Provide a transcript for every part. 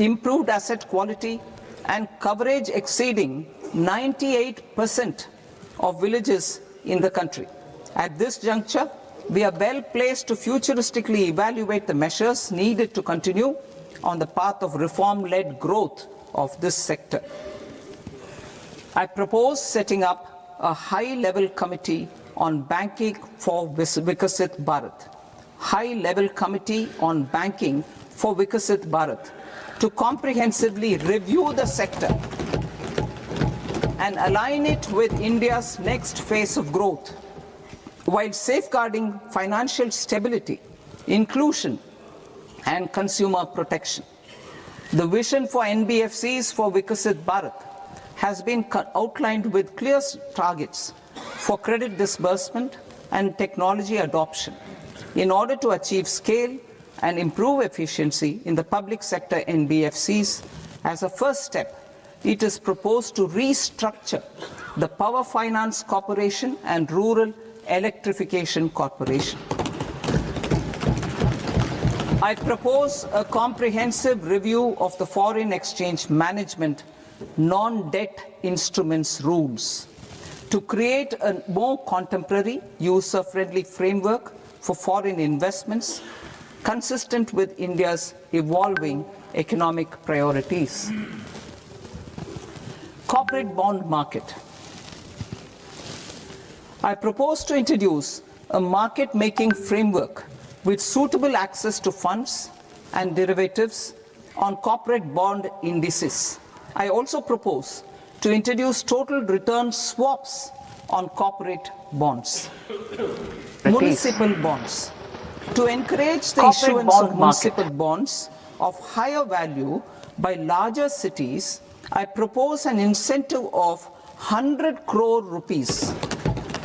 improved asset quality, and coverage exceeding 98% of villages in the country. At this juncture, we are well placed to futuristically evaluate the measures needed to continue on the path of reform-led growth of this sector. I propose setting up a high-level committee on banking for Vikasit Bharat. High-level committee on banking for Vikasit Bharat to comprehensively review the sector and align it with India's next phase of growth, while safeguarding financial stability, inclusion, and consumer protection. The vision for NBFCs for Vikasit Bharat has been outlined with clear targets for credit disbursement and technology adoption in order to achieve scale and improve efficiency in the public sector NBFCs. As a first step, it is proposed to restructure the Power Finance Corporation and Rural Electrification Corporation. I propose a comprehensive review of the foreign exchange management non-debt instruments rules to create a more contemporary, user-friendly framework for foreign investments consistent with India's evolving economic priorities. Corporate bond market. I propose to introduce a market-making framework with suitable access to funds and derivatives on corporate bond indices. I also propose to introduce total return swaps on corporate bonds. Municipal bonds. To encourage the issuance of municipal bonds of higher value by larger cities, I propose an incentive of 100 crore rupees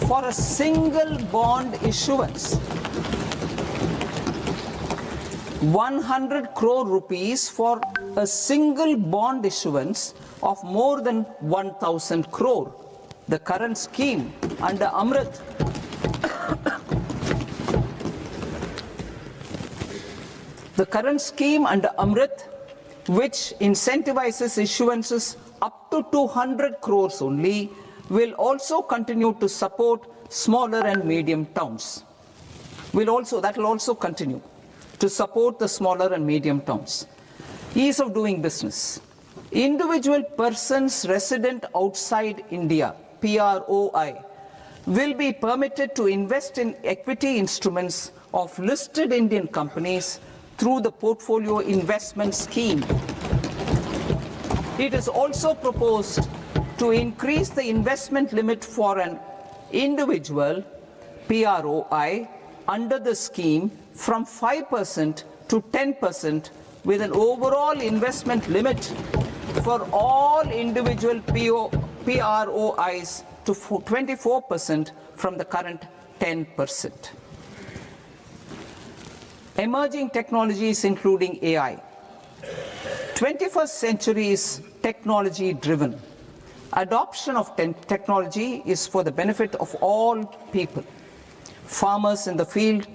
for a single bond issuance. 100 crore rupees for a single bond issuance of more than 1,000 crore. The current scheme under Amrit which incentivizes issuances up to 200 crores only, will also continue to support smaller and medium towns. That will also continue to support the smaller and medium towns. Ease of doing business. Individual persons resident outside India, PROI, will be permitted to invest in equity instruments of listed Indian companies through the Portfolio Investment Scheme. It is also proposed to increase the investment limit for an individual PROI under the scheme from 5% to 10%, with an overall investment limit for all individual PROIs to 24% from the current 10%. Emerging technologies including AI. 21st century is technology driven. Adoption of technology is for the benefit of all people. Farmers in the field,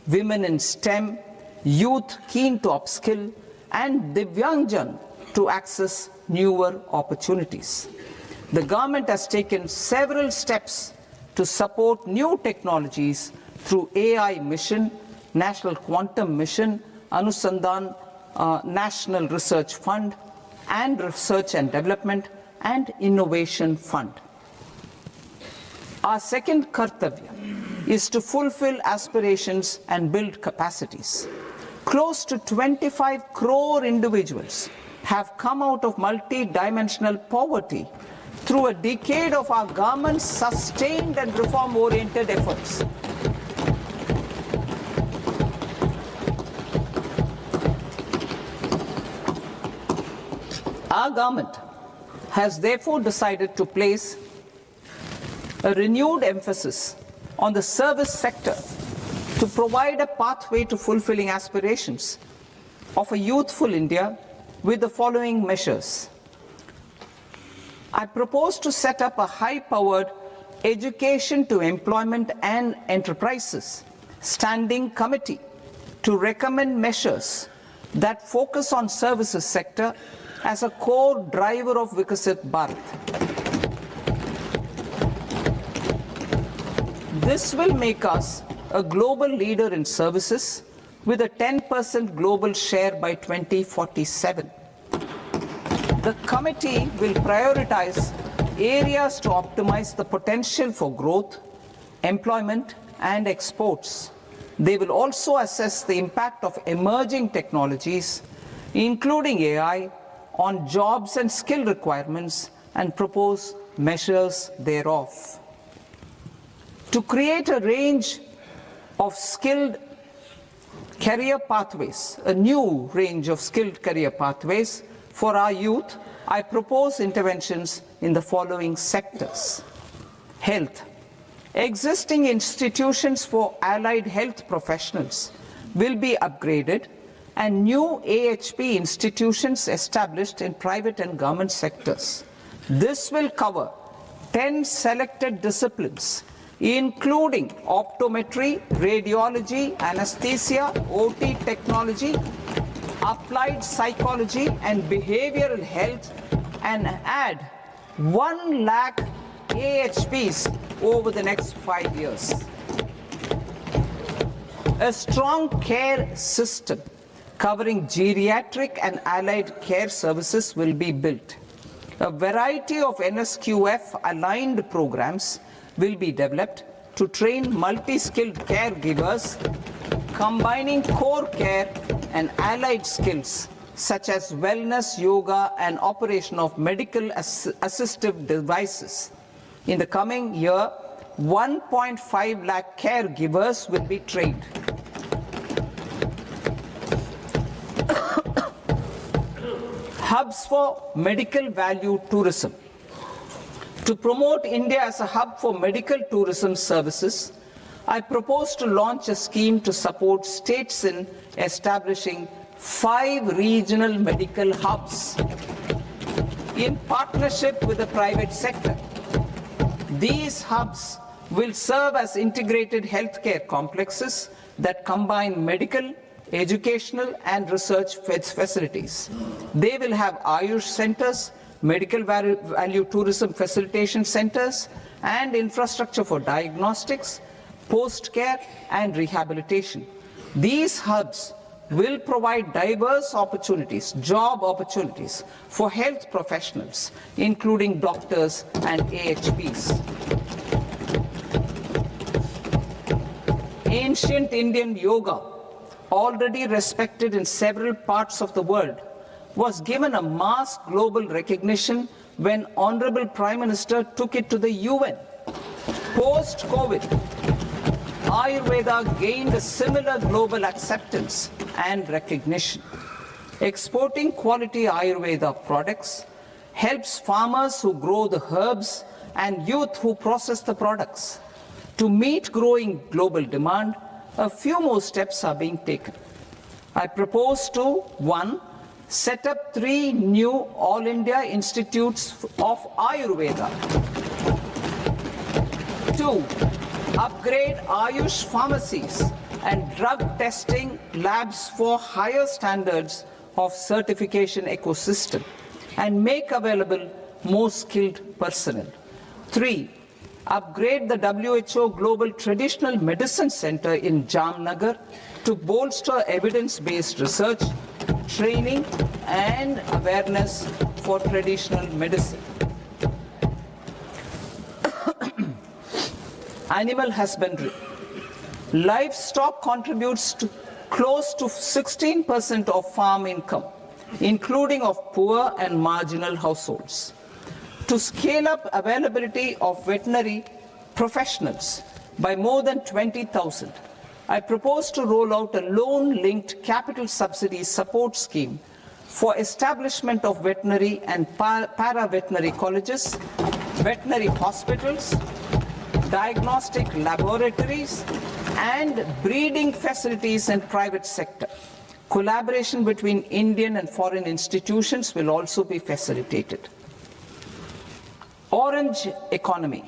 women in STEM, youth keen to upskill, and Divyangjan to access newer opportunities. The government has taken several steps to support new technologies through AI Mission, National Quantum Mission, Anusandhan National Research Fund, and Research and Development and Innovation Fund. Our second kartavya is to fulfill aspirations and build capacities. Close to 25 crore individuals have come out of multi-dimensional poverty through a decade of our government's sustained and reform-oriented efforts. Our government has therefore decided to place a renewed emphasis on the service sector to provide a pathway to fulfilling aspirations of a youthful India with the following measures. I propose to set up a high-powered Education to Employment and Enterprises Standing Committee to recommend measures that focus on services sector as a core driver of Viksit Bharat. This will make us a global leader in services with a 10% global share by 2047. The committee will prioritize areas to optimize the potential for growth, employment, and exports. They will also assess the impact of emerging technologies, including AI, on jobs and skill requirements and propose measures thereof. To create a range of skilled career pathways, a new range of skilled career pathways for our youth, I propose interventions in the following sectors. Health. Existing institutions for allied health professionals will be upgraded and new AHP institutions established in private and government sectors. This will cover 10 selected disciplines, including optometry, radiology, anesthesia, OT technology, applied psychology and behavioral health, and add 1 lakh AHPs over the next 5 years. A strong care system covering geriatric and allied care services will be built. A variety of NSQF aligned programs will be developed to train multi-skilled caregivers, combining core care and allied skills such as wellness, yoga, and operation of medical assistive devices. In the coming year, 1.5 lakh caregivers will be trained. Hubs for medical value tourism. To promote India as a hub for medical tourism services, I propose to launch a scheme to support states in establishing 5 regional medical hubs in partnership with the private sector. These hubs will serve as integrated healthcare complexes that combine medical, educational, and research facilities. They will have Ayush centers, medical value tourism facilitation centers, and infrastructure for diagnostics, post-care, and rehabilitation. These hubs will provide diverse opportunities, job opportunities for health professionals, including doctors and AHPs. Ancient Indian yoga, already respected in several parts of the world, was given a mass global recognition when Honorable Prime Minister took it to the UN. Post-COVID, Ayurveda gained a similar global acceptance and recognition. Exporting quality Ayurveda products helps farmers who grow the herbs and youth who process the products. To meet growing global demand, a few more steps are being taken. I propose to 1. Set up 3 new All India Institutes of Ayurveda. 2. Upgrade Ayush pharmacies and drug testing labs for higher standards of certification ecosystem and make available more skilled personnel. 3. Upgrade the WHO Global Traditional Medicine Center in Jamnagar to bolster evidence-based research, training, and awareness for traditional medicine. Animal husbandry. Livestock contributes to close to 16% of farm income, including of poor and marginal households. To scale up availability of veterinary professionals by more than 20,000, I propose to roll out a loan-linked capital subsidy support scheme for establishment of veterinary and para-veterinary colleges, veterinary hospitals, diagnostic laboratories, and breeding facilities in private sector. Collaboration between Indian and foreign institutions will also be facilitated. Orange economy.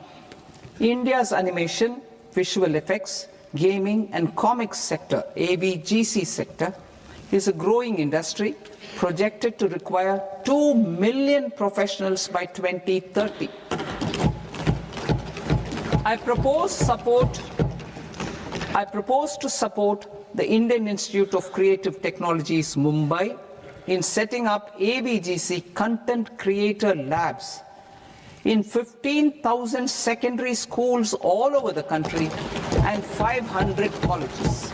India's animation, visual effects, gaming and comics sector, AVGC sector, is a growing industry projected to require 2 million professionals by 2030. I propose to support the Indian Institute of Creative Technologies, Mumbai, in setting up ABGC Content Creator Labs in 15,000 secondary schools all over the country and 500 colleges.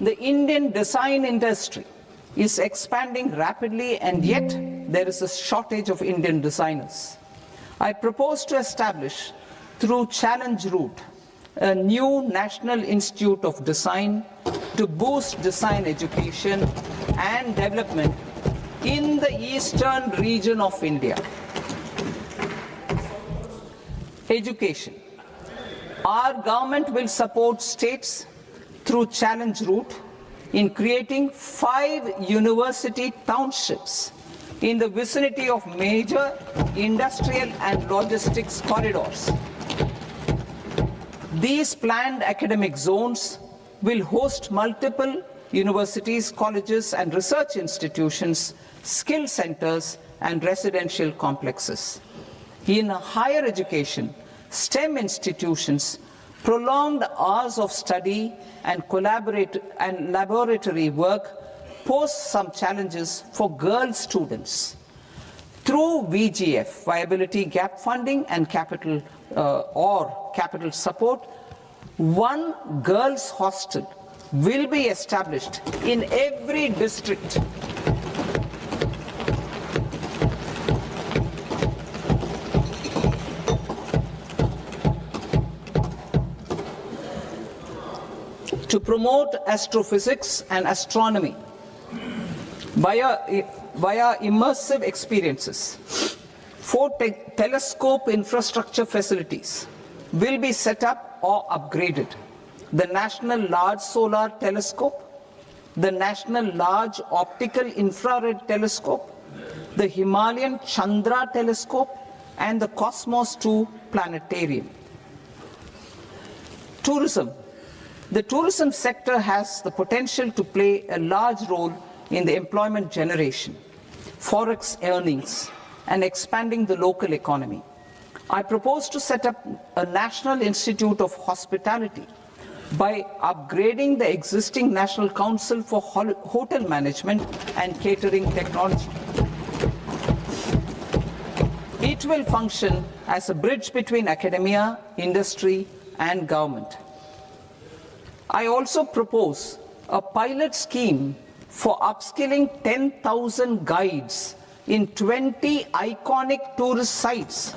The Indian design industry is expanding rapidly, and yet there is a shortage of Indian designers. I propose to establish, through Challenge Route, a new National Institute of Design to boost design education and development in the eastern region of India. Education. Our government will support states through Challenge Route in creating 5 university townships in the vicinity of major industrial and logistics corridors. These planned academic zones will host multiple universities, colleges and research institutions, skill centers and residential complexes. In higher education, STEM institutions, prolonged hours of study and laboratory work pose some challenges for girl students. Through VGF, Viability Gap Funding and capital support, one girls' hostel will be established in every district. To promote astrophysics and astronomy via immersive experiences. 4 telescope infrastructure facilities will be set up or upgraded. The National Large Solar Telescope, the National Large Optical Infrared Telescope, the Himalayan Chandra Telescope, and the Cosmos 2 Planetarium. Tourism. The tourism sector has the potential to play a large role in the employment generation, forex earnings, and expanding the local economy. I propose to set up a National Institute of Hospitality by upgrading the existing National Council for Hotel Management and Catering Technology. It will function as a bridge between academia, industry, and government. I also propose a pilot scheme for upskilling 10,000 guides in 20 iconic tourist sites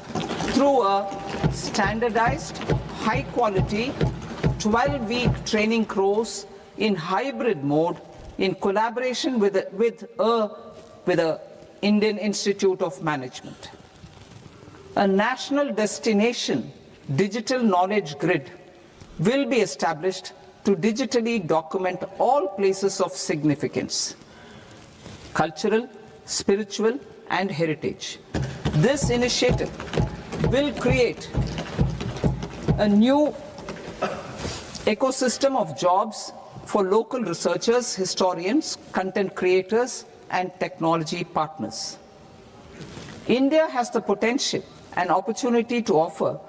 through a standardized, high-quality, 12-week training course in hybrid mode in collaboration with the Indian Institute of Management. A national destination digital knowledge grid will be established to digitally document all places of significance, cultural, spiritual, and heritage. This initiative will create a new ecosystem of jobs for local researchers, historians, content creators, and technology partners. India has the potential and opportunity to offer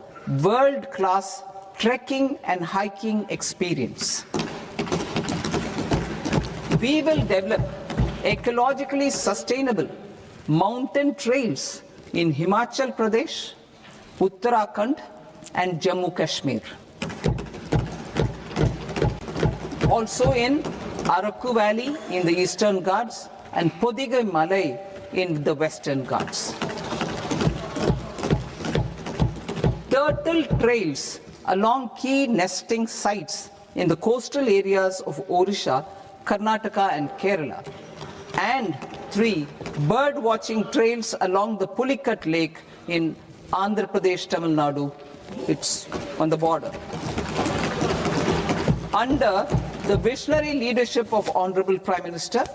world-class trekking and hiking experience. We will develop ecologically sustainable mountain trails in Himachal Pradesh, Uttarakhand, and Jammu Kashmir. Also in Araku Valley in the Eastern Ghats and Podigai Malai in the Western Ghats. Turtle trails along key nesting sites in the coastal areas of Odisha, Karnataka, and Kerala. And 3 bird watching trails along the Pulikat Lake in Andhra Pradesh, Tamil Nadu. It's on the border. Under the visionary leadership of Honorable Prime Minister,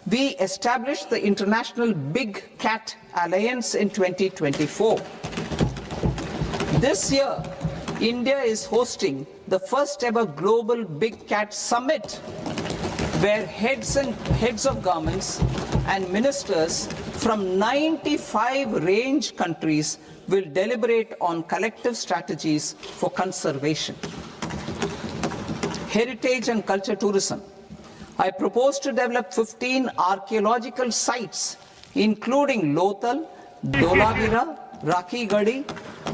we established the International Big Cat Alliance in 2024. This year, India is hosting the first ever global Big Cat Summit, where heads of governments and ministers from 95 range countries will deliberate on collective strategies for conservation. Heritage and culture tourism. I propose to develop 15 archaeological sites, including Lothal, Dholavira, Rakhi Gadi,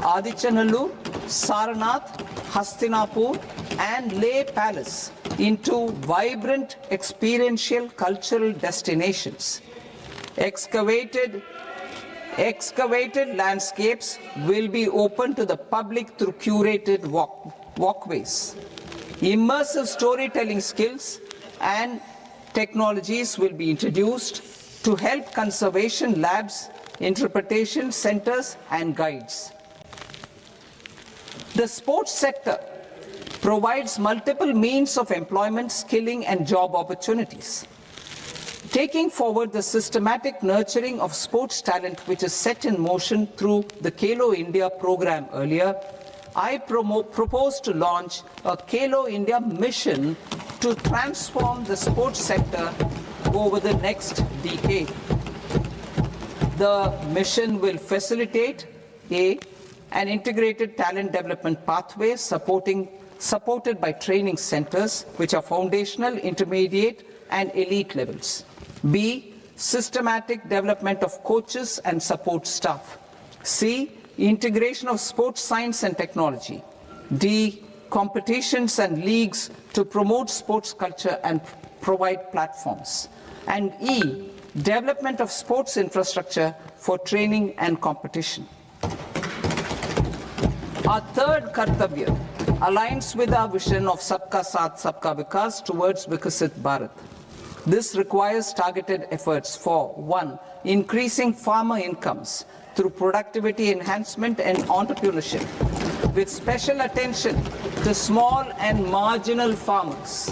Adichanallur, Saranath, Hastinapur, and Leh Palace into vibrant experiential cultural destinations. Excavated landscapes will be open to the public through curated walkways. Immersive storytelling skills and technologies will be introduced to help conservation labs, interpretation centers, and guides. The sports sector provides multiple means of employment, skilling, and job opportunities. Taking forward the systematic nurturing of sports talent, which is set in motion through the Khelo India program earlier, I propose to launch a Khelo India mission to transform the sports sector over the next decade. The mission will facilitate an integrated talent development pathway supported by training centers, which are foundational, intermediate, and elite levels. B, systematic development of coaches and support staff. C, integration of sports science and technology. D, competitions and leagues to promote sports culture and provide platforms. And E, development of sports infrastructure for training and competition. Our third Kartavya aligns with our vision of Sabka Saath, Sabka Vikas towards Vikasit Bharat. This requires targeted efforts for 1. Increasing farmer incomes through productivity enhancement and entrepreneurship, with special attention to small and marginal farmers.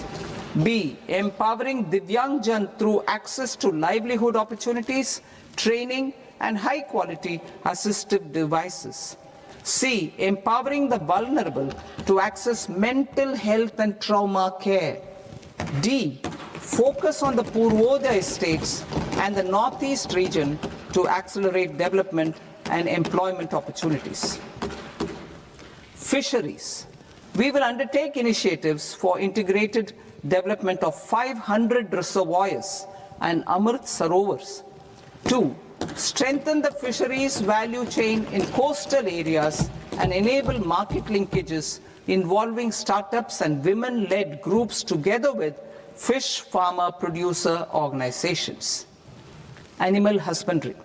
B. Empowering Divyangjan through access to livelihood opportunities, training, and high-quality assistive devices. C. Empowering the vulnerable to access mental health and trauma care. D. Focus on the Purvodaya states and the Northeast region to accelerate development and employment opportunities. Fisheries. We will undertake initiatives for integrated development of 500 reservoirs and Amrit Sarovars. 2. Strengthen the fisheries value chain in coastal areas and enable market linkages involving startups and women-led groups together with fish farmer producer organizations. Animal husbandry.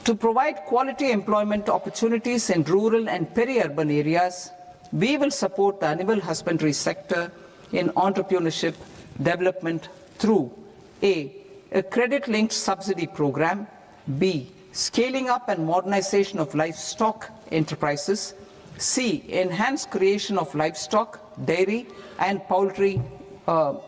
To provide quality employment opportunities in rural and peri-urban areas, we will support the animal husbandry sector in entrepreneurship development through A. A credit-linked subsidy program. B. Scaling up and modernization of livestock enterprises. C. Enhanced creation of livestock, dairy, and poultry. I'll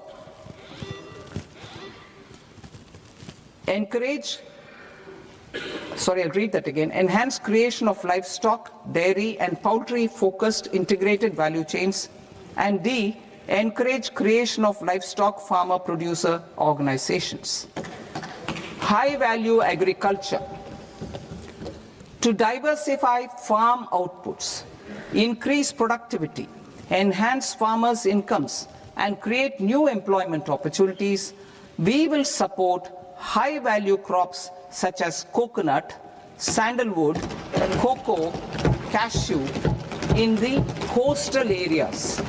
read that again. Enhanced creation of livestock, dairy, and poultry-focused integrated value chains. And D. Encourage creation of livestock farmer-producer organizations. High-value agriculture. To diversify farm outputs, increase productivity, enhance farmers' incomes, and create new employment opportunities, we will support high-value crops such as coconut, sandalwood, cocoa, cashew in the coastal areas,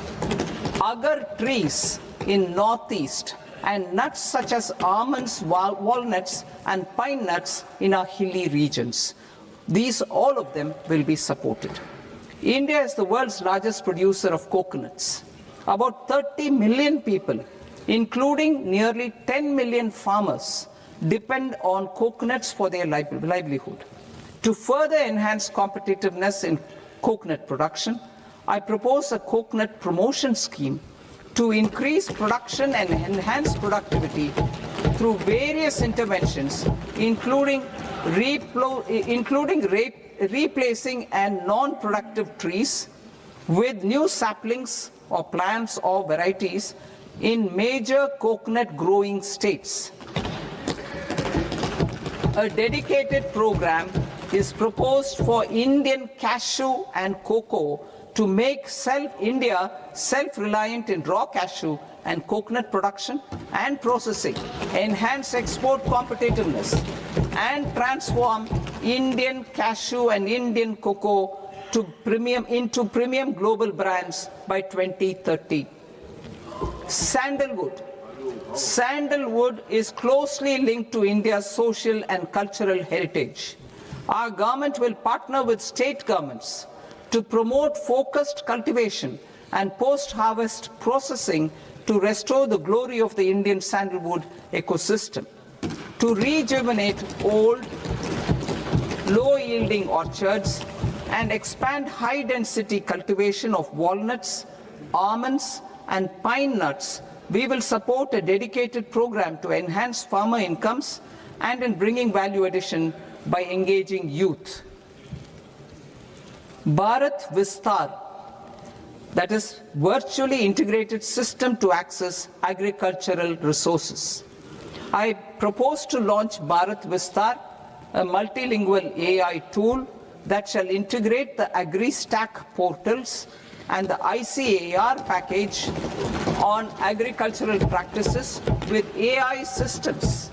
agar trees in northeast, and nuts such as almonds, walnuts, and pine nuts in our hilly regions. These, all of them, will be supported. India is the world's largest producer of coconuts. About 30 million people, including nearly 10 million farmers, depend on coconuts for their livelihood. To further enhance competitiveness in coconut production, I propose a coconut promotion scheme to increase production and enhance productivity through various interventions, including replacing and non-productive trees, with new saplings or plants or varieties in major coconut growing states. A dedicated program is proposed for Indian cashew and cocoa to make India self-reliant in raw cashew and coconut production and processing, enhance export competitiveness, and transform Indian cashew and Indian cocoa into premium global brands by 2030. Sandalwood. Sandalwood is closely linked to India's social and cultural heritage. Our government will partner with state governments to promote focused cultivation and post-harvest processing to restore the glory of the Indian sandalwood ecosystem, to rejuvenate old, low-yielding orchards, and expand high-density cultivation of walnuts, almonds, and pine nuts. We will support a dedicated program to enhance farmer incomes and in bringing value addition by engaging youth. Bharat Vistar, that is virtually integrated system to access agricultural resources. I propose to launch Bharat Vistar, a multilingual AI tool that shall integrate the AgriStack portals and the ICAR package on agricultural practices with AI systems.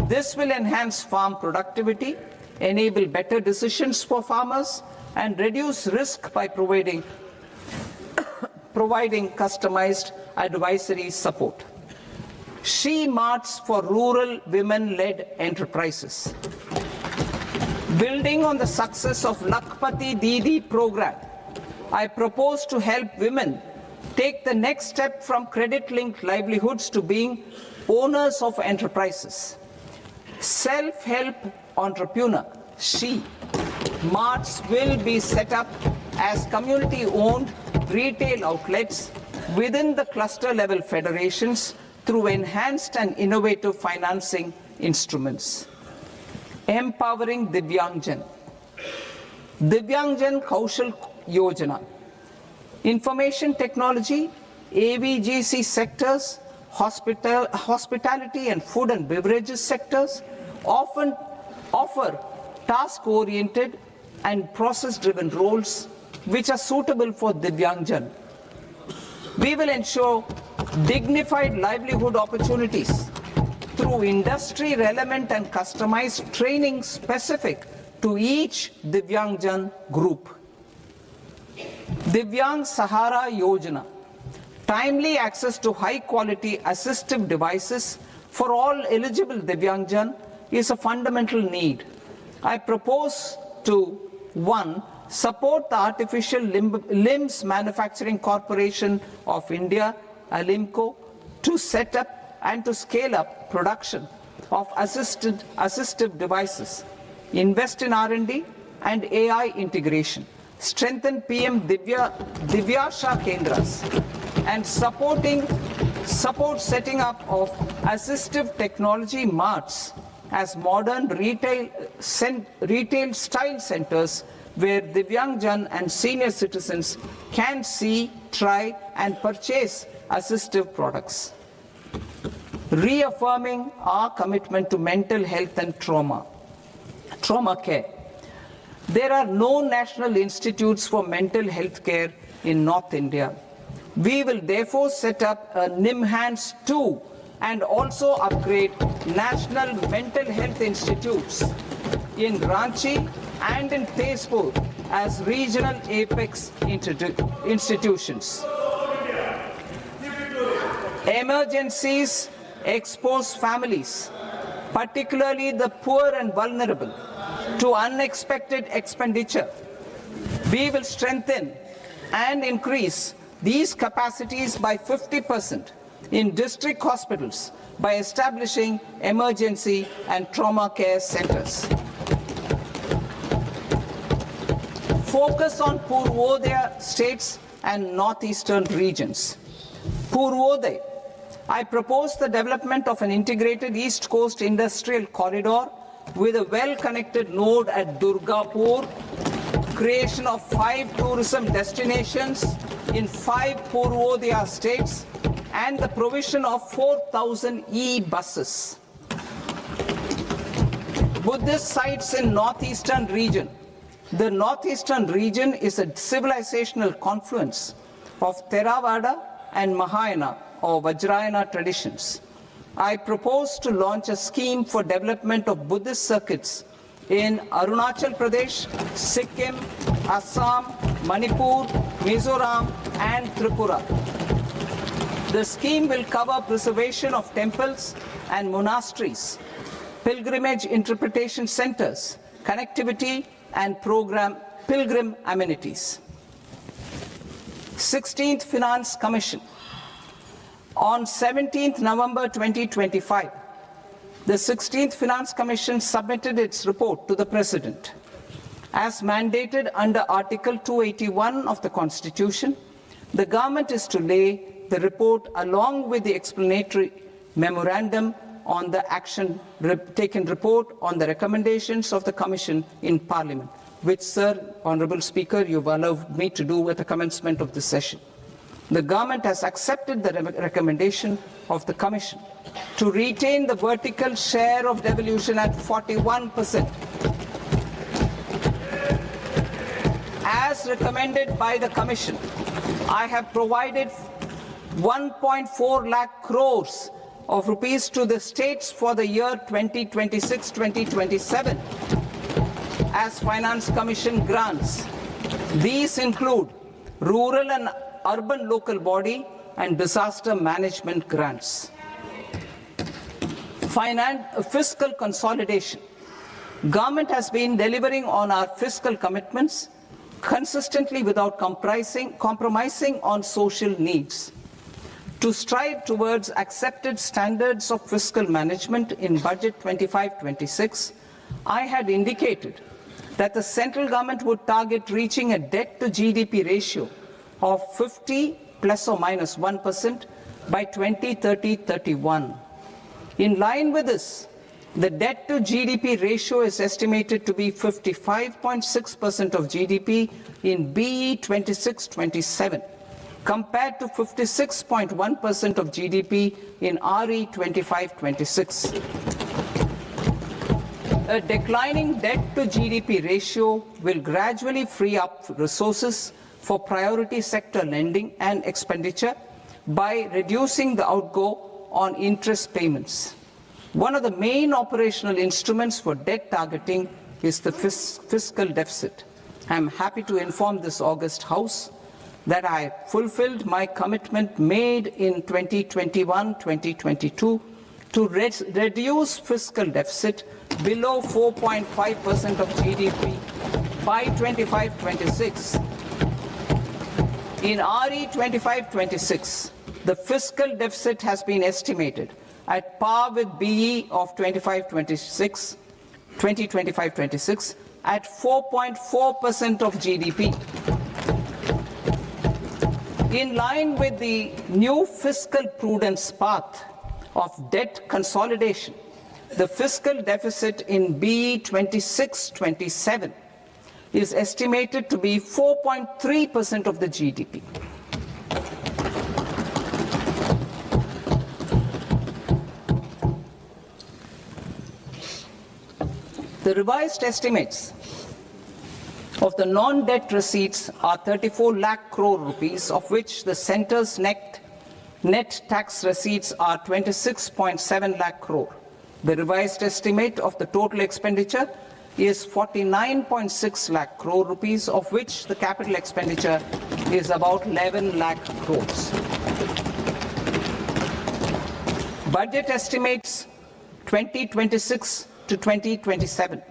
This will enhance farm productivity, enable better decisions for farmers, and reduce risk by providing customized advisory support. She Marts for rural women-led enterprises. Building on the success of Lakpati Didi program, I propose to help women take the next step from credit-linked livelihoods to being owners of enterprises. Self-help entrepreneur, She Marts will be set up as community-owned retail outlets within the cluster-level federations through enhanced and innovative financing instruments. Empowering Divyangjan. Divyangjan Kaushal Yojana. Information technology, AVGC sectors, hospitality and food and beverages sectors often offer task-oriented and process-driven roles which are suitable for Divyangjan. We will ensure dignified livelihood opportunities through industry-relevant and customized training specific to each Divyangjan group. Divyang Sahara Yojana. Timely access to high-quality assistive devices for all eligible Divyangjan is a fundamental need. I propose to 1. Support the Artificial Limbs Manufacturing Corporation of India, Alimco, to set up and to scale up production of assistive devices, invest in R&D and AI integration, strengthen PM Divyasha Kendras, and support setting up of assistive technology marts as modern retail style centers where Divyangjan and senior citizens can see, try and purchase assistive products. Reaffirming our commitment to mental health and trauma care. There are no national institutes for mental health care in North India. We will therefore set up a NIMHANS 2 and also upgrade national mental health institutes in Ranchi and in Tezpur as regional apex institutions. Emergencies expose families, particularly the poor and vulnerable, to unexpected expenditure. We will strengthen and increase these capacities by 50% in district hospitals by establishing emergency and trauma care centers. Focus on Purvodaya states and northeastern regions. Purvodaya. I propose the development of an integrated East Coast industrial corridor with a well-connected node at Durgapur, creation of 5 tourism destinations in 5 Purvodaya states, and the provision of 4,000 e-buses. Buddhist sites in northeastern region. The northeastern region is a civilizational confluence of Theravada and Mahayana or Vajrayana traditions. I propose to launch a scheme for development of Buddhist circuits in Arunachal Pradesh, Sikkim, Assam, Manipur, Mizoram, and Tripura. The scheme will cover preservation of temples and monasteries, pilgrimage interpretation centers, connectivity, and pilgrim amenities. 16th Finance Commission. On 17th November 2025, the 16th Finance Commission submitted its report to the President. As mandated under Article 281 of the Constitution, the government is to lay the report along with the explanatory memorandum on the action taken report on the recommendations of the Commission in Parliament, which, Sir, Honourable Speaker, you've allowed me to do at the commencement of this session. The government has accepted the recommendation of the Commission to retain the vertical share of devolution at 41%. As recommended by the Commission, I have provided 1.4 lakh crores of rupees to the states for the year 2026-2027 as Finance Commission grants. These include rural and urban local body and disaster management grants. Fiscal consolidation. Government has been delivering on our fiscal commitments consistently without compromising on social needs. To strive towards accepted standards of fiscal management in Budget 25-26, I had indicated that the central government would target reaching a debt to GDP ratio of 50 plus or minus 1% by 2030-31. In line with this, the debt to GDP ratio is estimated to be 55.6% of GDP in BE 26-27. compared to 56.1% of GDP in RE 25-26. A declining debt to GDP ratio will gradually free up resources for priority sector lending and expenditure by reducing the outgo on interest payments. One of the main operational instruments for debt targeting is the fiscal deficit. I am happy to inform this august House that I fulfilled my commitment made in 2021-2022 to reduce fiscal deficit below 4.5% of GDP by 25-26. In RE 25-26, the fiscal deficit has been estimated at par with BE of 2025-26 at 4.4% of GDP. In line with the new fiscal prudence path of debt consolidation, the fiscal deficit in BE 26-27 is estimated to be 4.3% of the GDP. The revised estimates of the non-debt receipts are 34 lakh crore rupees, of which the centre's net tax receipts are 26.7 lakh crore. The revised estimate of the total expenditure is 49.6 lakh crore rupees, of which the capital expenditure is about 11 lakh crores. Budget estimates 2026 to 2027.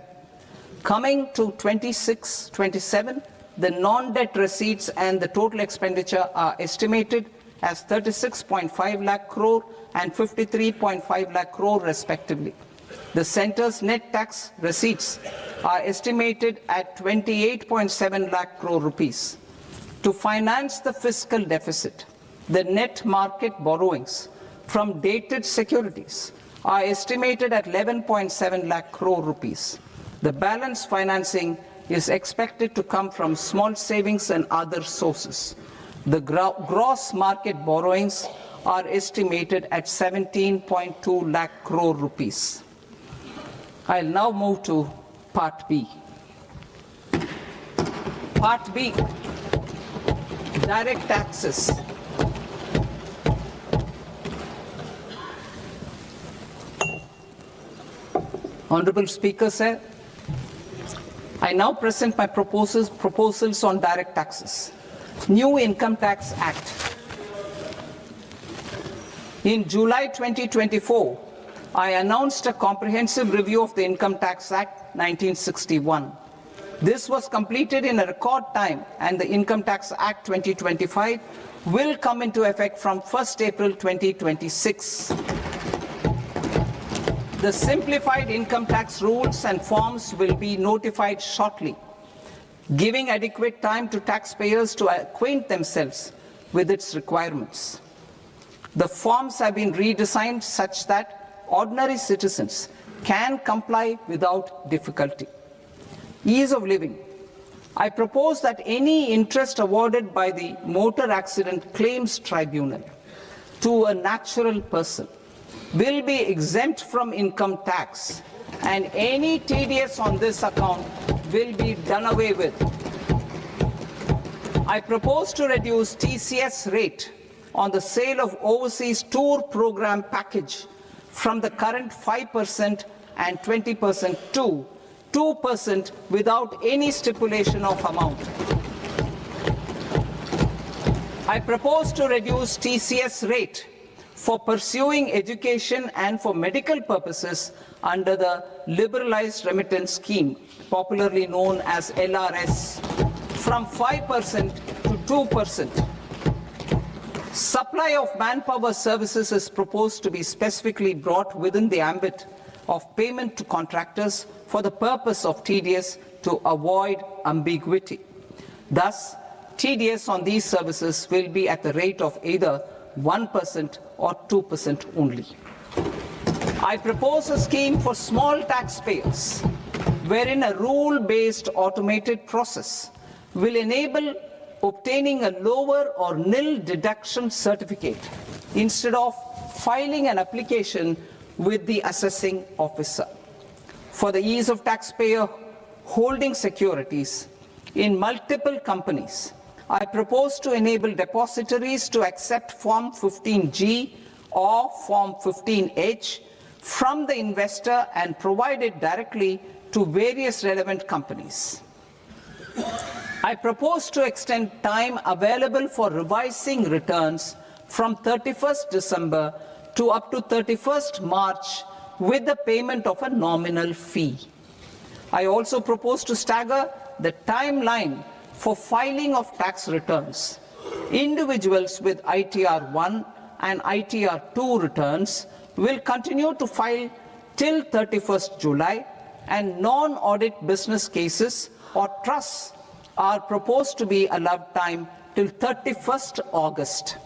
Coming to 26-27, the non-debt receipts and the total expenditure are estimated as 36.5 lakh crore and 53.5 lakh crore respectively. The centre's net tax receipts are estimated at 28.7 lakh crore rupees. To finance the fiscal deficit, the net market borrowings from dated securities are estimated at 11.7 lakh crore rupees. The balance financing is expected to come from small savings and other sources. The gross market borrowings are estimated at 17.2 lakh crore rupees. I'll now move to Part B. Part B, direct taxes. Honorable Speaker, sir, I now present my proposals on direct taxes. New Income Tax Act. In July 2024, I announced a comprehensive review of the Income Tax Act 1961. This was completed in a record time, and the Income Tax Act 2025 will come into effect from 1st April 2026. The simplified income tax rules and forms will be notified shortly, giving adequate time to taxpayers to acquaint themselves with its requirements. The forms have been redesigned such that ordinary citizens can comply without difficulty. Ease of living. I propose that any interest awarded by the Motor Accident Claims Tribunal to a natural person will be exempt from income tax, and any TDS on this account will be done away with. I propose to reduce TCS rate on the sale of overseas tour program package from the current 5% and 20% to 2% without any stipulation of amount. I propose to reduce TCS rate for pursuing education and for medical purposes under the Liberalized Remittance Scheme, popularly known as LRS, from 5% to 2%. Supply of manpower services is proposed to be specifically brought within the ambit of payment to contractors for the purpose of TDS to avoid ambiguity. Thus, TDS on these services will be at the rate of either 1% or 2% only. I propose a scheme for small taxpayers, wherein a rule-based automated process will enable obtaining a lower or nil deduction certificate instead of filing an application with the assessing officer. For the ease of taxpayer holding securities in multiple companies, I propose to enable depositories to accept Form 15G or Form 15H from the investor and provide it directly to various relevant companies. I propose to extend time available for revising returns from 31st December to up to 31st March with the payment of a nominal fee. I also propose to stagger the timeline for filing of tax returns. Individuals with ITR 1 and ITR 2 returns will continue to file till 31st July, and non-audit business cases or trusts are proposed to be allowed time till 31st August.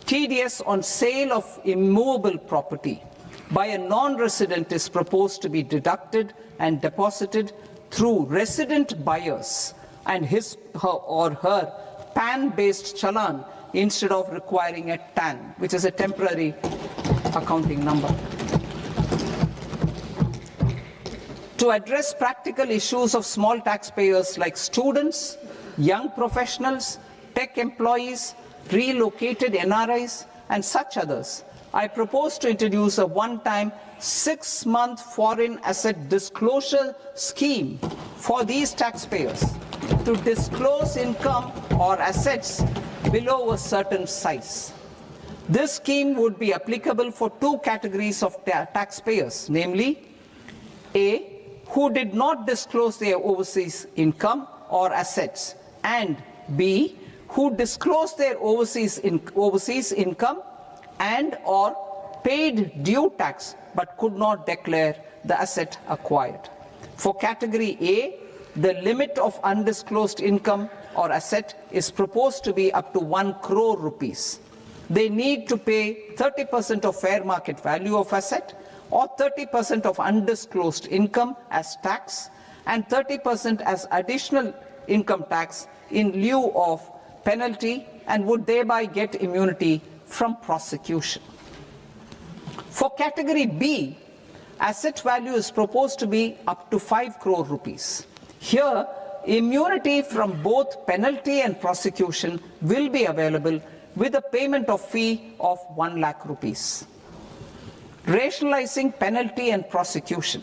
TDS on sale of immovable property by a non-resident is proposed to be deducted and deposited through resident buyers and his or her PAN-based challan instead of requiring a TAN, which is a temporary accounting number. To address practical issues of small taxpayers like students, young professionals, tech employees, relocated NRIs, and such others, I propose to introduce a one-time 6-month foreign asset disclosure scheme for these taxpayers to disclose income or assets below a certain size. This scheme would be applicable for two categories of taxpayers, namely A, who did not disclose their overseas income or assets, and B, who disclosed their overseas income and or paid due tax but could not declare the asset acquired. For category A, the limit of undisclosed income or asset is proposed to be up to 1 crore rupees. They need to pay 30% of fair market value of asset or 30% of undisclosed income as tax, and 30% as additional income tax in lieu of penalty, and would thereby get immunity from prosecution. For category B, asset value is proposed to be up to 5 crore rupees. Here, immunity from both penalty and prosecution will be available with a payment of fee of 1 lakh rupees. Rationalizing penalty and prosecution.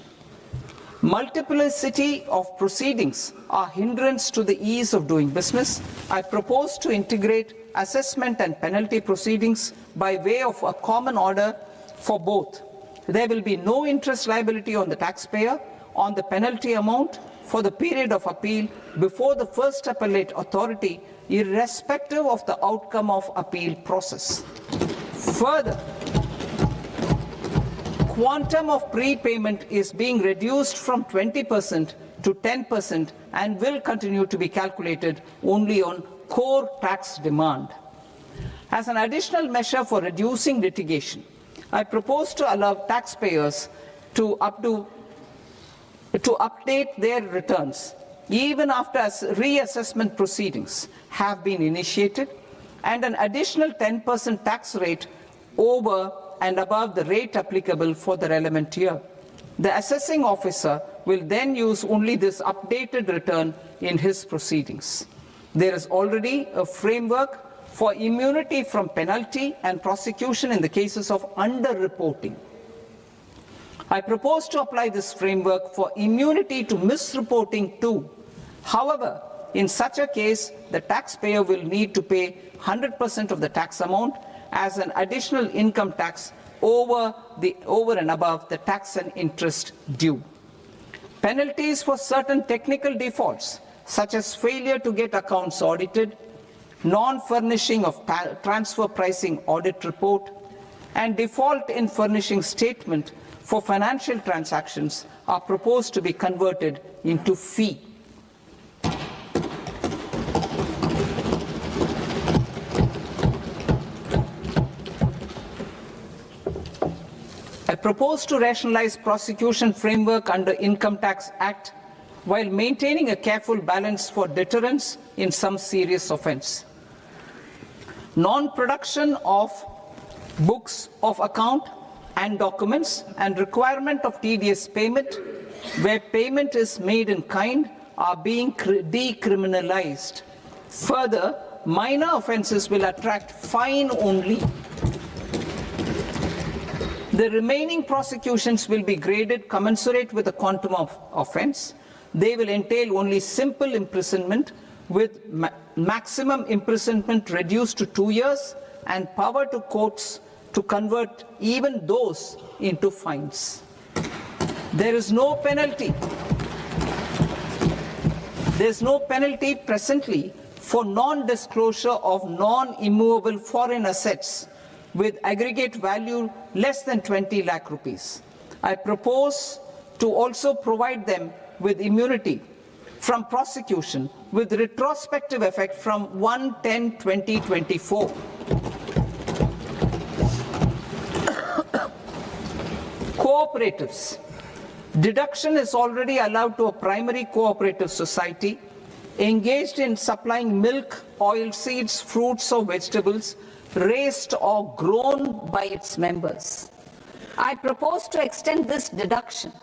Multiplicity of proceedings are hindrance to the ease of doing business. I propose to integrate assessment and penalty proceedings by way of a common order for both. There will be no interest liability on the taxpayer on the penalty amount for the period of appeal before the first appellate authority, irrespective of the outcome of appeal process. Further, quantum of prepayment is being reduced from 20% to 10% and will continue to be calculated only on core tax demand. As an additional measure for reducing litigation, I propose to allow taxpayers to update their returns even after reassessment proceedings have been initiated, and an additional 10% tax rate over and above the rate applicable for the relevant year. The assessing officer will then use only this updated return in his proceedings. There is already a framework for immunity from penalty and prosecution in the cases of underreporting. I propose to apply this framework for immunity to misreporting too. However, in such a case, the taxpayer will need to pay 100% of the tax amount as an additional income tax over and above the tax and interest due. Penalties for certain technical defaults, such as failure to get accounts audited, non-furnishing of transfer pricing audit report, and default in furnishing statement for financial transactions are proposed to be converted into fee. I propose to rationalize prosecution framework under Income Tax Act while maintaining a careful balance for deterrence in some serious offence. Non-production of books of account and documents and requirement of TDS payment where payment is made in kind are being decriminalized. Further, minor offences will attract fine only. The remaining prosecutions will be graded commensurate with the quantum of offence. They will entail only simple imprisonment with maximum imprisonment reduced to 2 years and power to courts to convert even those into fines. There is no penalty. There is no penalty presently for non-disclosure of non-immovable foreign assets with aggregate value less than 20 lakh rupees. I propose to also provide them with immunity from prosecution with retrospective effect from 1/10/2024. Cooperatives. Deduction is already allowed to a primary cooperative society engaged in supplying milk, oilseeds, fruits or vegetables raised or grown by its members. I propose to extend this deduction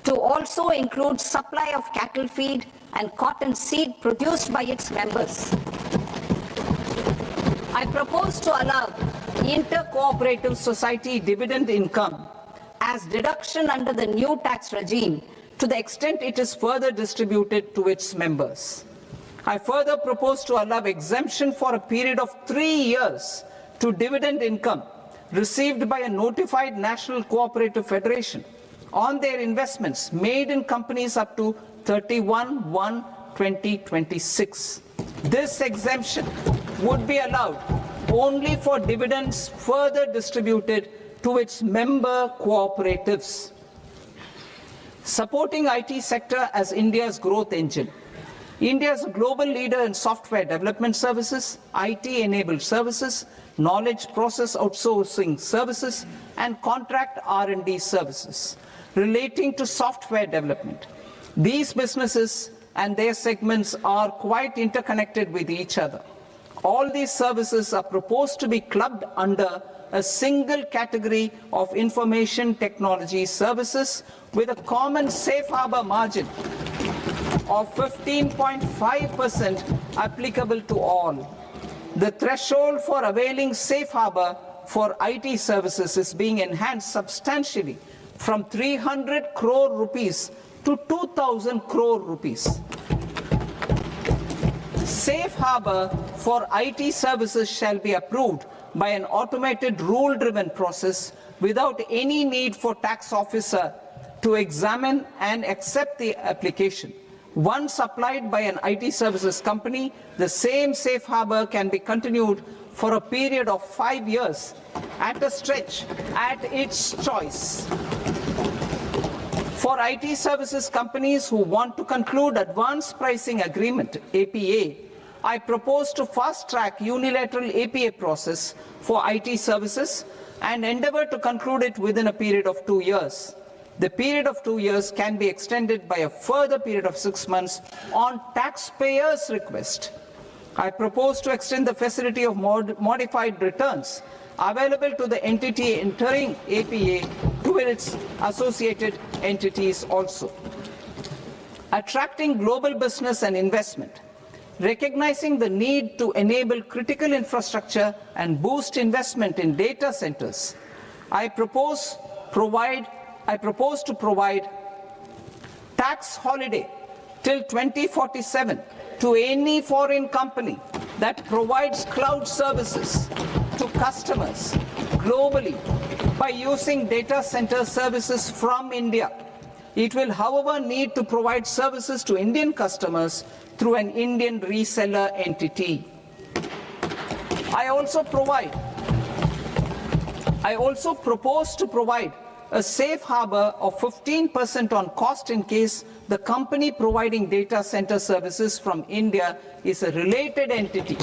to also include supply of cattle feed and cotton seed produced by its members. I propose to allow inter-cooperative society dividend income as deduction under the new tax regime to the extent it is further distributed to its members. I further propose to allow exemption for a period of 3 years to dividend income received by a notified national cooperative federation on their investments made in companies up to 31/1/2026. This exemption would be allowed only for dividends further distributed to its member cooperatives. Supporting IT sector as India's growth engine. India is a global leader in software development services, IT-enabled services, knowledge process outsourcing services, and contract R&D services relating to software development. These businesses and their segments are quite interconnected with each other. All these services are proposed to be clubbed under a single category of information technology services with a common safe harbor margin of 15.5% applicable to all. The threshold for availing safe harbor for IT services is being enhanced substantially from 300 crore rupees to 2,000 crore rupees. Safe harbor for IT services shall be approved by an automated rule-driven process without any need for tax officer to examine and accept the application. Once applied by an IT services company, the same safe harbor can be continued for a period of 5 years at a stretch at its choice. For IT services companies who want to conclude advanced pricing agreement, APA, I propose to fast-track unilateral APA process for IT services and endeavor to conclude it within a period of 2 years. The period of 2 years can be extended by a further period of 6 months on taxpayers' request. I propose to extend the facility of modified returns available to the entity entering APA to its associated entities also. Attracting global business and investment. Recognizing the need to enable critical infrastructure and boost investment in data centers, I propose to provide tax holiday till 2047 to any foreign company that provides cloud services to customers globally by using data center services from India. It will, however, need to provide services to Indian customers through an Indian reseller entity. I also propose to provide a safe harbor of 15% on cost in case the company providing data center services from India is a related entity.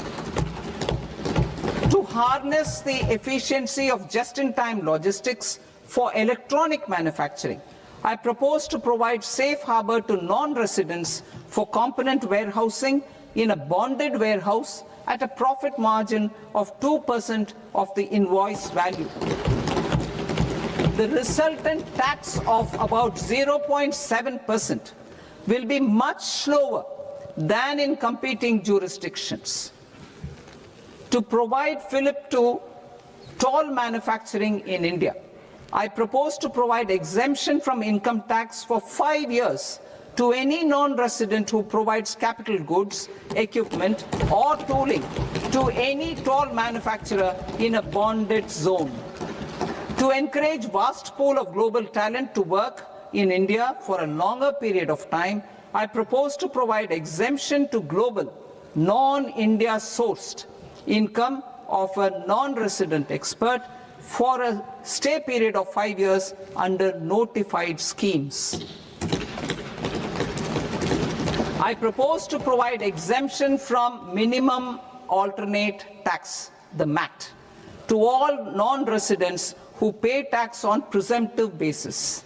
To harness the efficiency of just-in-time logistics for electronic manufacturing, I propose to provide safe harbor to non-residents for component warehousing in a bonded warehouse at a profit margin of 2% of the invoice value. The resultant tax of about 0.7% will be much lower than in competing jurisdictions. To provide fillip to toll manufacturing in India, I propose to provide exemption from income tax for 5 years to any non-resident who provides capital goods, equipment, or tooling to any toll manufacturer in a bonded zone. To encourage vast pool of global talent to work in India for a longer period of time, I propose to provide exemption to global, non-India sourced income of a non-resident expert for a stay period of 5 years under notified schemes. I propose to provide exemption from minimum alternate tax, the MAT, to all non-residents who pay tax on presumptive basis.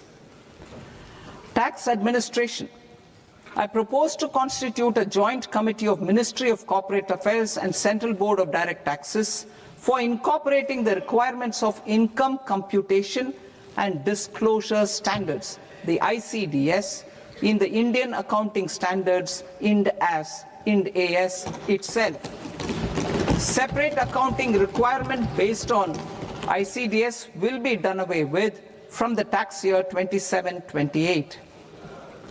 Tax administration. I propose to constitute a joint committee of Ministry of Corporate Affairs and Central Board of Direct Taxes for incorporating the requirements of income computation and disclosure standards, the ICDS, in the Indian Accounting Standards, IND AS itself. Separate accounting requirement based on ICDS will be done away with from the tax year 27-28.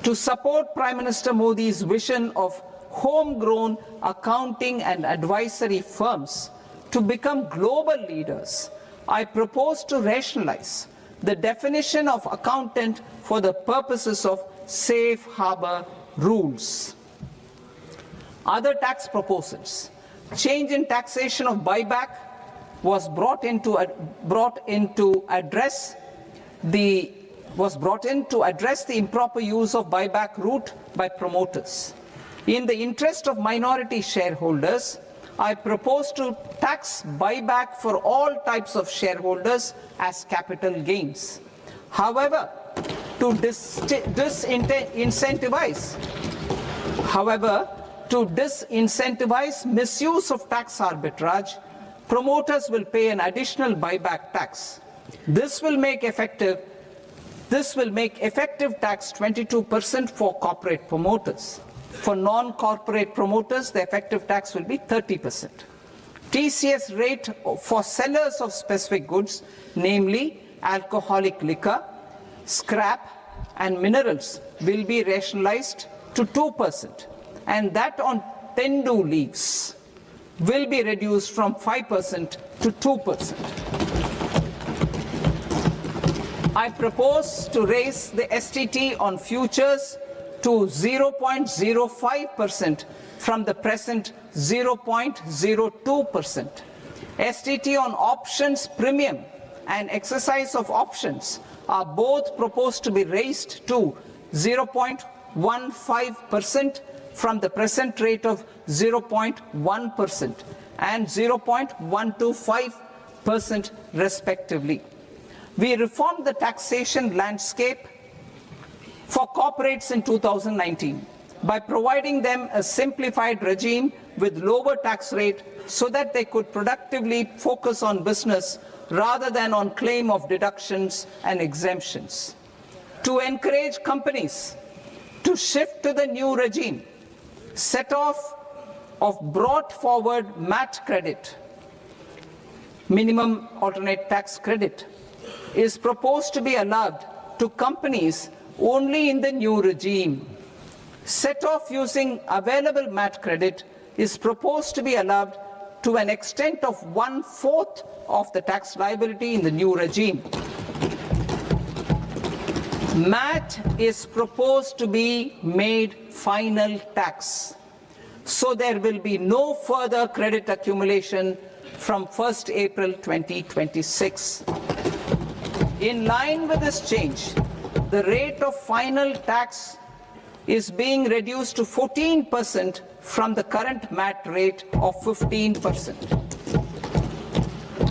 To support Prime Minister Modi's vision of homegrown accounting and advisory firms to become global leaders, I propose to rationalize the definition of accountant for the purposes of safe harbor rules. Other tax proposals. Change in taxation of buyback was brought in to address the improper use of buyback route by promoters. In the interest of minority shareholders, I propose to tax buyback for all types of shareholders as capital gains. However, to disincentivize. However, to disincentivize misuse of tax arbitrage, promoters will pay an additional buyback tax. This will make effective tax 22% for corporate promoters. For non-corporate promoters, the effective tax will be 30%. TCS rate for sellers of specific goods, namely alcoholic liquor, scrap and minerals, will be rationalized to 2%, and that on tendu leaves will be reduced from 5% to 2%. I propose to raise the STT on futures to 0.05% from the present 0.02%. STT on options premium and exercise of options are both proposed to be raised to 0.15% from the present rate of 0.1% and 0.125% respectively. We reformed the taxation landscape for corporates in 2019 by providing them a simplified regime with lower tax rate so that they could productively focus on business rather than on claim of deductions and exemptions. To encourage companies to shift to the new regime, set-off of brought forward MAT credit, minimum alternate tax credit, is proposed to be allowed to companies only in the new regime. Set-off using available MAT credit is proposed to be allowed to an extent of 1/4 of the tax liability in the new regime. MAT is proposed to be made final tax, so there will be no further credit accumulation from 1st April 2026. In line with this change, the rate of final tax is being reduced to 14% from the current MAT rate of 15%.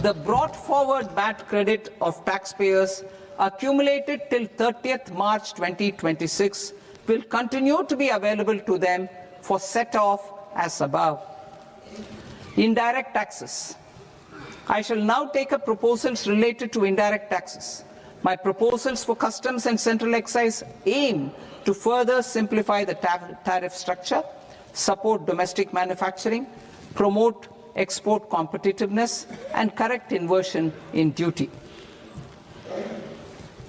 The brought forward MAT credit of taxpayers accumulated till 30th March 2026 will continue to be available to them for set-off as above. Indirect taxes. I shall now take up proposals related to indirect taxes. My proposals for customs and central excise aim to further simplify the tariff structure, support domestic manufacturing, promote export competitiveness, and correct inversion in duty.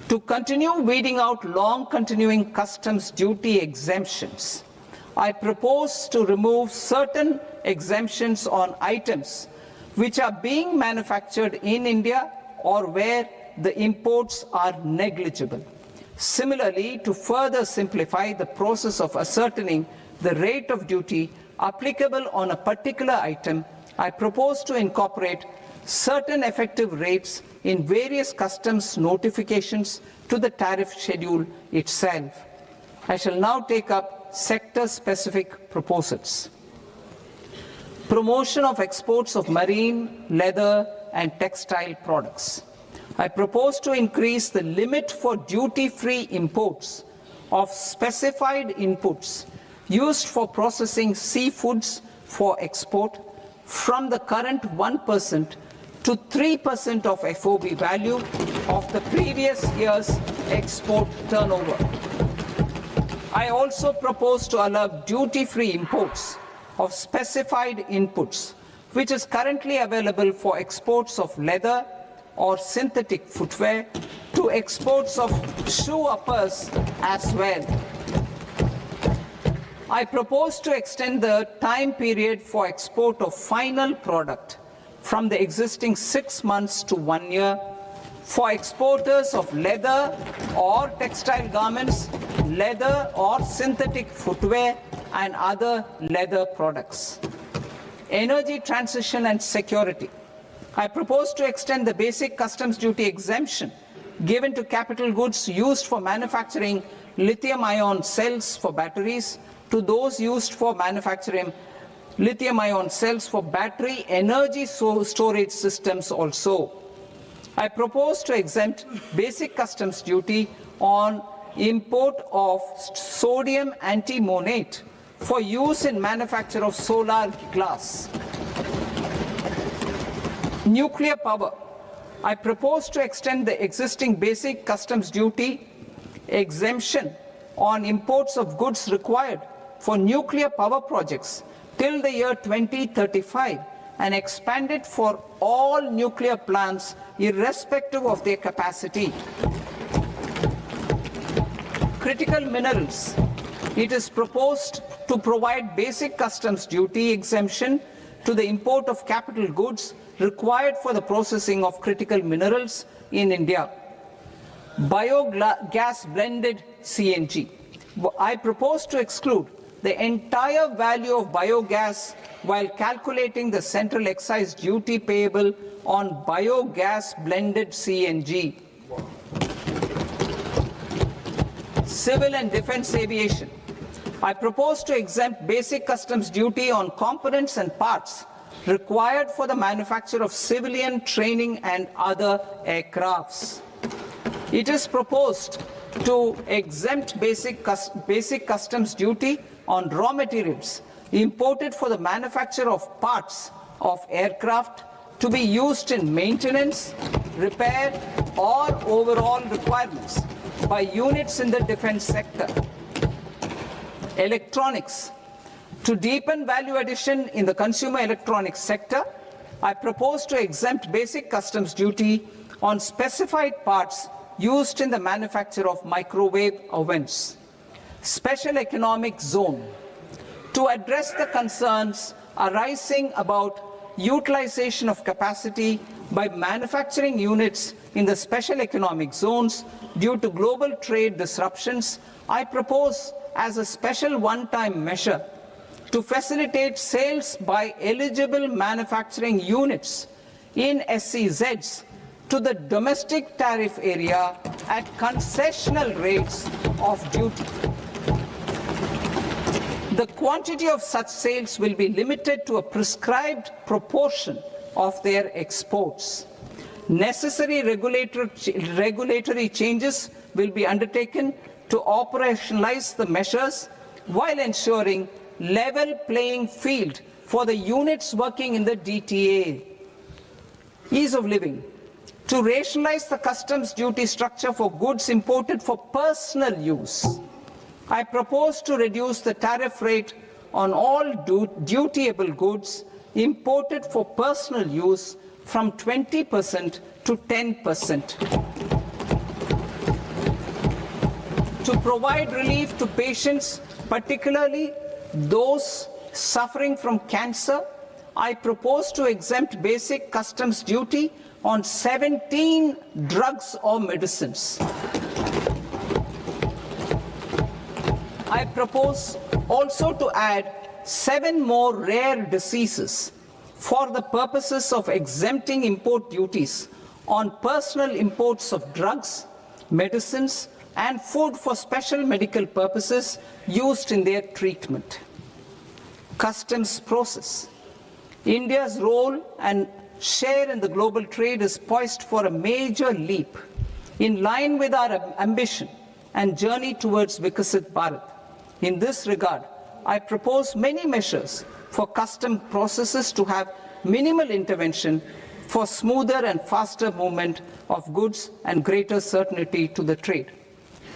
To continue weeding out long-continuing customs duty exemptions, I propose to remove certain exemptions on items which are being manufactured in India or where the imports are negligible. Similarly, to further simplify the process of ascertaining the rate of duty applicable on a particular item, I propose to incorporate certain effective rates in various customs notifications to the tariff schedule itself. I shall now take up sector-specific proposals. Promotion of exports of marine, leather, and textile products. I propose to increase the limit for duty-free imports of specified inputs used for processing seafoods for export from the current 1% to 3% of FOB value of the previous year's export turnover. I also propose to allow duty-free imports of specified inputs, which is currently available for exports of leather or synthetic footwear, to exports of shoe uppers as well. I propose to extend the time period for export of final product from the existing 6 months to 1 year for exporters of leather or textile garments, leather or synthetic footwear, and other leather products. Energy transition and security. I propose to extend the basic customs duty exemption given to capital goods used for manufacturing lithium-ion cells for batteries to those used for manufacturing lithium-ion cells for battery energy storage systems also. I propose to exempt basic customs duty on import of sodium antimonate for use in manufacture of solar glass. Nuclear power. I propose to extend the existing basic customs duty exemption on imports of goods required for nuclear power projects till the year 2035 and expand it for all nuclear plants irrespective of their capacity. Critical minerals. It is proposed to provide basic customs duty exemption to the import of capital goods required for the processing of critical minerals in India. Biogas blended CNG. I propose to exclude the entire value of biogas while calculating the central excise duty payable on biogas blended CNG. Civil and defense aviation. I propose to exempt basic customs duty on components and parts required for the manufacture of civilian training and other aircrafts. It is proposed to exempt basic customs duty on raw materials imported for the manufacture of parts of aircraft to be used in maintenance, repair, or overall requirements by units in the defense sector. Electronics. To deepen value addition in the consumer electronics sector, I propose to exempt basic customs duty on specified parts used in the manufacture of microwave ovens. Special economic zone. To address the concerns arising about utilization of capacity by manufacturing units in the special economic zones due to global trade disruptions, I propose as a special one-time measure to facilitate sales by eligible manufacturing units in SEZs to the domestic tariff area at concessional rates of duty. The quantity of such sales will be limited to a prescribed proportion of their exports. Necessary regulatory changes will be undertaken to operationalize the measures while ensuring level playing field for the units working in the DTA. Ease of living. To rationalize the customs duty structure for goods imported for personal use, I propose to reduce the tariff rate on all dutiable goods imported for personal use from 20% to 10%. To provide relief to patients, particularly those suffering from cancer, I propose to exempt basic customs duty on 17 drugs or medicines. I propose also to add 7 more rare diseases for the purposes of exempting import duties on personal imports of drugs, medicines, and food for special medical purposes used in their treatment. Customs process. India's role and share in the global trade is poised for a major leap in line with our ambition and journey towards Vikasit Bharat. In this regard, I propose many measures for custom processes to have minimal intervention for smoother and faster movement of goods and greater certainty to the trade.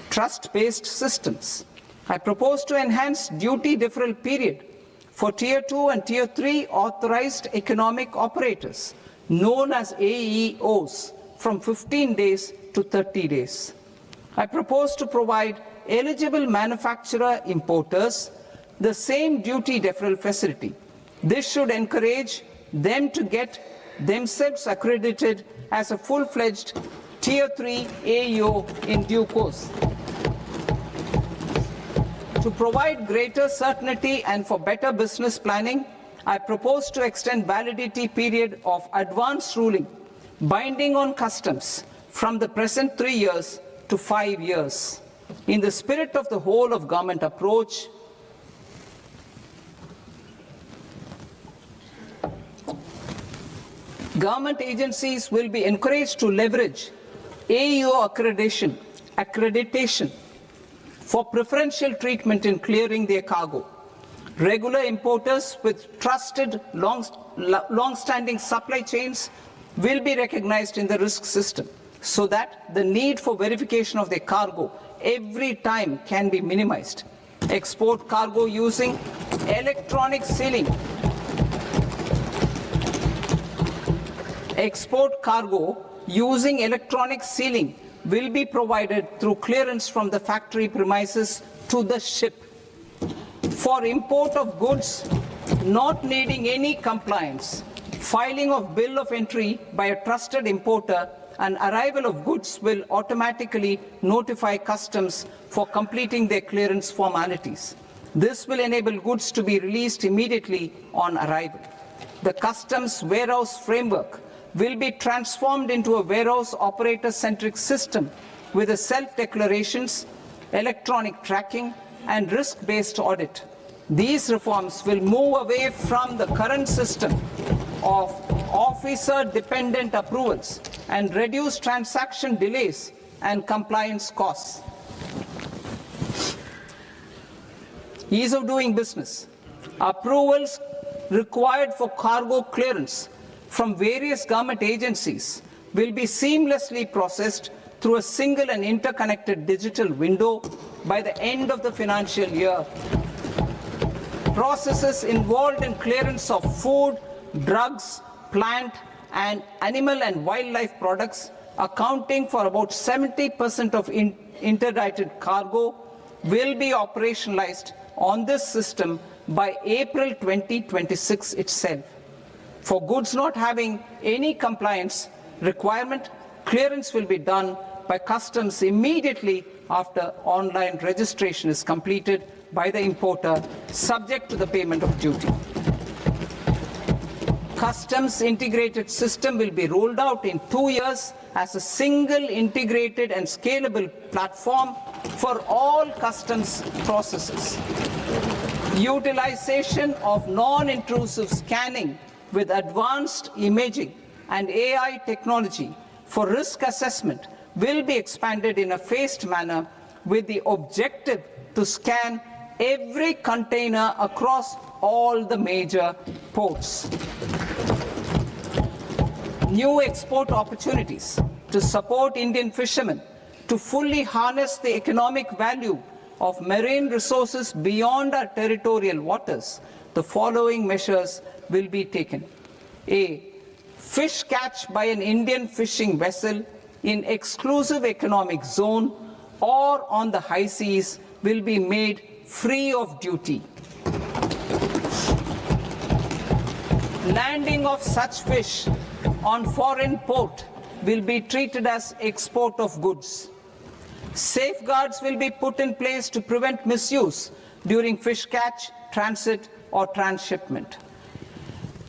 Trust-based systems. I propose to enhance duty deferral period for Tier 2 and Tier 3 authorized economic operators, known as AEOs, from 15 days to 30 days. I propose to provide eligible manufacturer importers the same duty deferral facility. This should encourage them to get themselves accredited as a full-fledged Tier 3 AEO in due course. To provide greater certainty and for better business planning, I propose to extend validity period of advance ruling binding on customs from the present 3 years to 5 years. In the spirit of the whole of government approach, government agencies will be encouraged to leverage AEO accreditation for preferential treatment in clearing their cargo. Regular importers with trusted, long-standing supply chains will be recognized in the risk system so that the need for verification of their cargo every time can be minimized. Export cargo using electronic sealing. Export cargo using electronic sealing will be provided through clearance from the factory premises to the ship. For import of goods not needing any compliance, filing of bill of entry by a trusted importer and arrival of goods will automatically notify customs for completing their clearance formalities. This will enable goods to be released immediately on arrival. The customs warehouse framework will be transformed into a warehouse operator-centric system with a self-declarations, electronic tracking, and risk-based audit. These reforms will move away from the current system of officer-dependent approvals and reduce transaction delays and compliance costs. Ease of doing business. Approvals required for cargo clearance from various government agencies will be seamlessly processed through a single and interconnected digital window by the end of the financial year. Processes involved in clearance of food, drugs, plant and animal and wildlife products, accounting for about 70% of interdicted cargo, will be operationalized on this system by April 2026 itself. For goods not having any compliance requirement, clearance will be done by customs immediately after online registration is completed by the importer, subject to the payment of duty. Customs integrated system will be rolled out in 2 years as a single integrated and scalable platform for all customs processes. Utilization of non-intrusive scanning with advanced imaging and AI technology for risk assessment will be expanded in a phased manner with the objective to scan every container across all the major ports. New export opportunities to support Indian fishermen to fully harness the economic value of marine resources beyond our territorial waters. The following measures will be taken. A. Fish catch by an Indian fishing vessel in exclusive economic zone or on the high seas will be made free of duty. Landing of such fish on foreign port will be treated as export of goods. Safeguards will be put in place to prevent misuse during fish catch, transit or transshipment.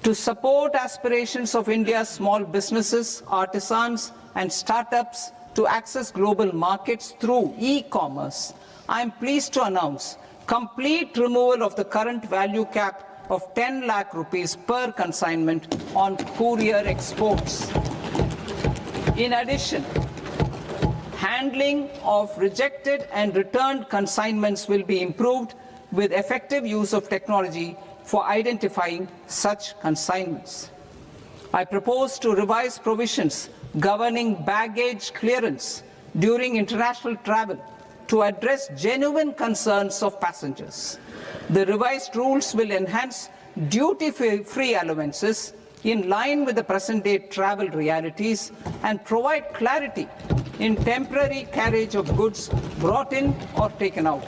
To support aspirations of India's small businesses, artisans and startups to access global markets through e-commerce, I am pleased to announce complete removal of the current value cap of 10 lakh rupees per consignment on courier exports. In addition, handling of rejected and returned consignments will be improved with effective use of technology for identifying such consignments. I propose to revise provisions governing baggage clearance during international travel to address genuine concerns of passengers. The revised rules will enhance duty-free allowances in line with the present-day travel realities and provide clarity in temporary carriage of goods brought in or taken out.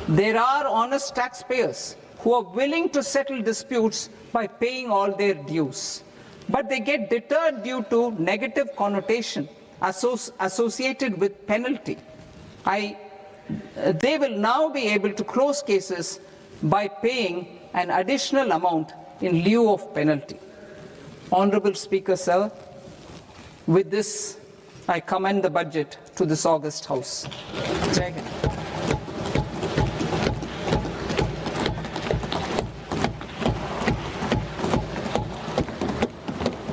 There are honest taxpayers who are willing to settle disputes by paying all their dues, but they get deterred due to negative connotation associated with penalty. They will now be able to close cases by paying an additional amount in lieu of penalty. Honorable Speaker, sir, with this, I commend the budget to this august House. Jai Hind.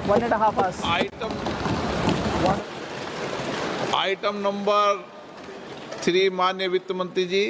One and a half hours. Item number Shri माननीय वित्त मंत्री जी।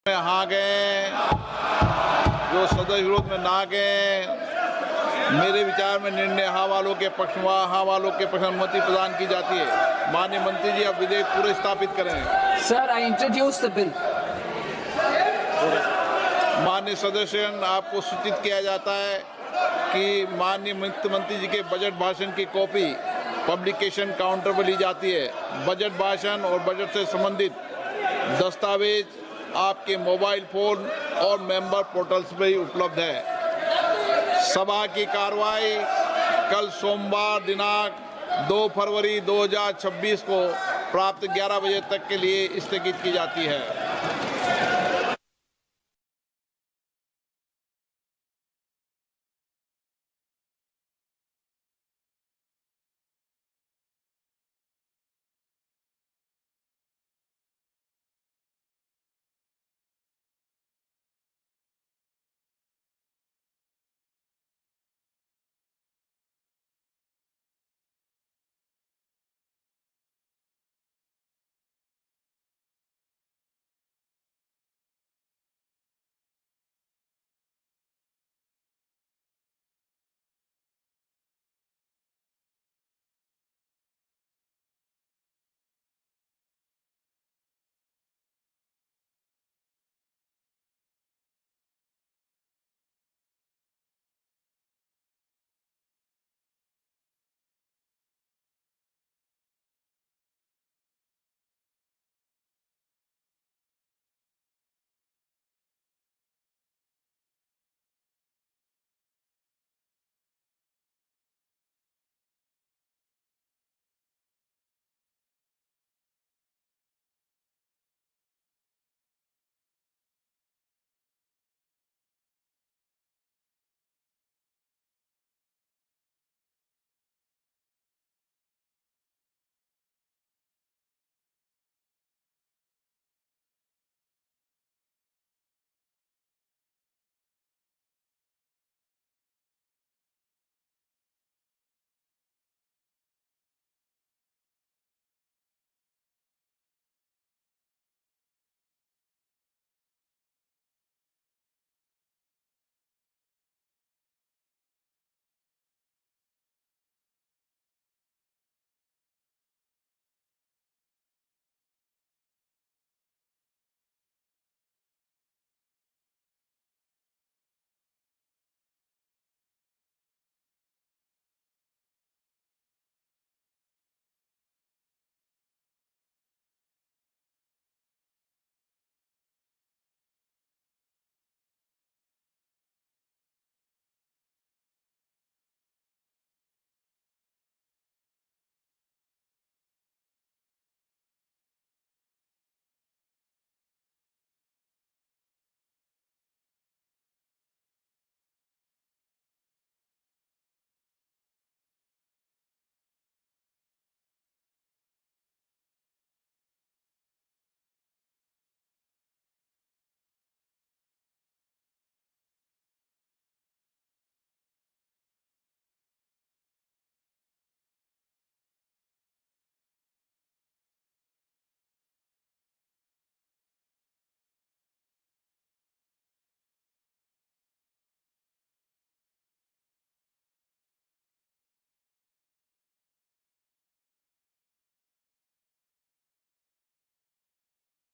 यहाँ गए, जो सदस्य विरोध में ना गए, मेरे विचार में निर्णय हाँ वालों के पक्ष में, हाँ वालों के पक्ष में अनुमति प्रदान की जाती है। माननीय मंत्री जी, अब विधेयक पूरे स्थापित करें। Sir, I introduce the bill. माननीय सदस्यगण, आपको सूचित किया जाता है कि माननीय वित्त मंत्री जी के बजट भाषण की कॉपी पब्लिकेशन काउंटर पर ली जाती है। बजट भाषण और बजट से संबंधित दस्तावेज आपके मोबाइल फोन और मेंबर पोर्टल्स पर ही उपलब्ध है। सभा की कार्रवाई कल सोमवार दिनांक 2 फरवरी 2026 को प्राप्त 11 बजे तक के लिए स्थगित की जाती है।